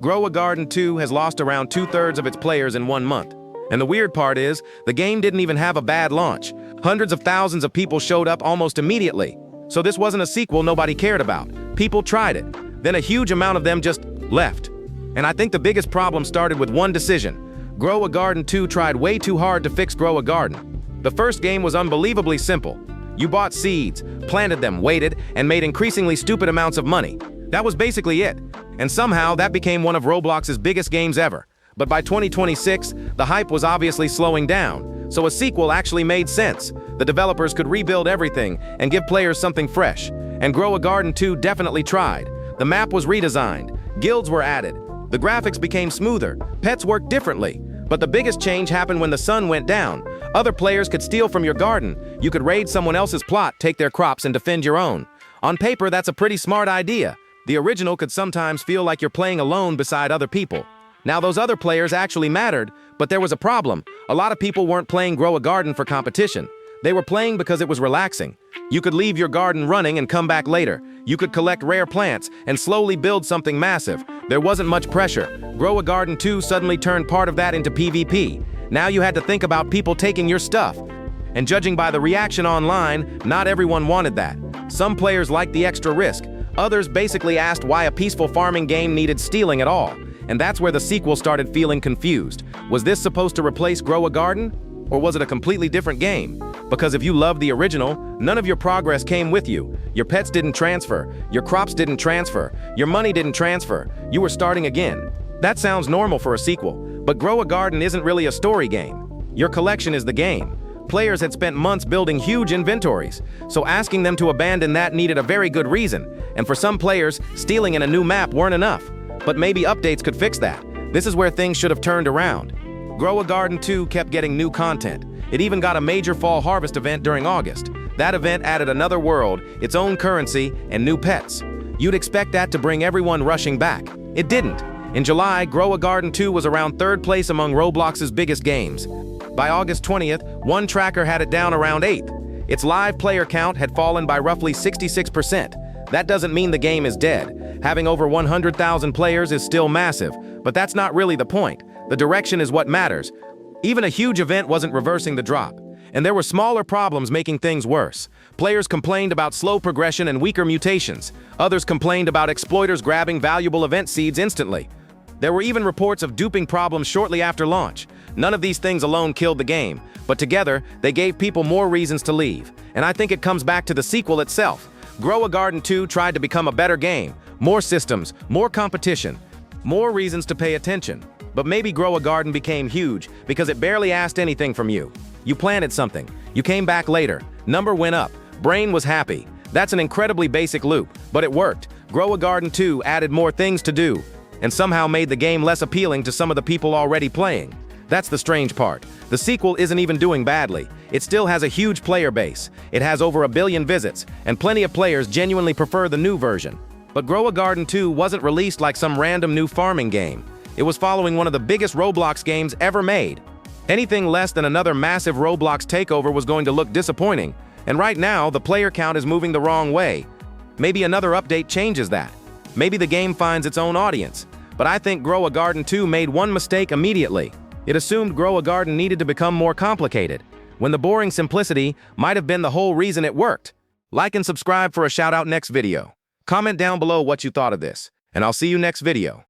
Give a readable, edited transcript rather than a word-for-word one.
Grow a Garden 2 has lost around 2/3 of its players in 1 month. And the weird part is, the game didn't even have a bad launch. Hundreds of thousands of people showed up almost immediately. So this wasn't a sequel nobody cared about. People tried it. Then a huge amount of them just left. And I think the biggest problem started with one decision. Grow a Garden 2 tried way too hard to fix Grow a Garden. The first game was unbelievably simple. You bought seeds, planted them, waited, and made increasingly stupid amounts of money. That was basically it. And somehow that became one of Roblox's biggest games ever. But by 2026, the hype was obviously slowing down, so a sequel actually made sense. The developers could rebuild everything and give players something fresh. And Grow a Garden 2 definitely tried. The map was redesigned, guilds were added, the graphics became smoother, pets worked differently. But the biggest change happened when the sun went down. Other players could steal from your garden. You could raid someone else's plot, take their crops, and defend your own. On paper, that's a pretty smart idea. The original could sometimes feel like you're playing alone beside other people. Now, those other players actually mattered, but there was a problem. A lot of people weren't playing Grow a Garden for competition. They were playing because it was relaxing. You could leave your garden running and come back later. You could collect rare plants and slowly build something massive. There wasn't much pressure. Grow a Garden 2 suddenly turned part of that into PvP. Now you had to think about people taking your stuff. And judging by the reaction online, not everyone wanted that. Some players liked the extra risk. Others basically asked why a peaceful farming game needed stealing at all. And that's where the sequel started feeling confused. Was this supposed to replace Grow a Garden? Or was it a completely different game? Because if you loved the original, none of your progress came with you. Your pets didn't transfer, your crops didn't transfer, your money didn't transfer. You were starting again. That sounds normal for a sequel, but Grow a Garden isn't really a story game. Your collection is the game. Players had spent months building huge inventories, so asking them to abandon that needed a very good reason. And for some players, stealing in a new map weren't enough. But maybe updates could fix that. This is where things should have turned around. Grow a Garden 2 kept getting new content. It even got a major fall harvest event during August. That event added another world, its own currency, and new pets. You'd expect that to bring everyone rushing back. It didn't. In July, Grow a Garden 2 was around 3rd place among Roblox's biggest games. By August 20th, one tracker had it down around 8th. Its live player count had fallen by roughly 66%. That doesn't mean the game is dead. Having over 100,000 players is still massive, but that's not really the point. The direction is what matters. Even a huge event wasn't reversing the drop. And there were smaller problems making things worse. Players complained about slow progression and weaker mutations. Others complained about exploiters grabbing valuable event seeds instantly. There were even reports of duping problems shortly after launch. None of these things alone killed the game, but together, they gave people more reasons to leave. And I think it comes back to the sequel itself. Grow a Garden 2 tried to become a better game. More systems, more competition, more reasons to pay attention. But maybe Grow a Garden became huge because it barely asked anything from you. You planted something. You came back later. Number went up. Brain was happy. That's an incredibly basic loop, but it worked. Grow a Garden 2 added more things to do, and somehow made the game less appealing to some of the people already playing. That's the strange part. The sequel isn't even doing badly. It still has a huge player base. It has over 1 billion visits, and plenty of players genuinely prefer the new version. But Grow a Garden 2 wasn't released like some random new farming game. It was following one of the biggest Roblox games ever made. Anything less than another massive Roblox takeover was going to look disappointing. And right now, the player count is moving the wrong way. Maybe another update changes that. Maybe the game finds its own audience. But I think Grow a Garden 2 made one mistake immediately. It assumed Grow a Garden needed to become more complicated, when the boring simplicity might have been the whole reason it worked. Like and subscribe for a shout out next video. Comment down below what you thought of this, and I'll see you next video.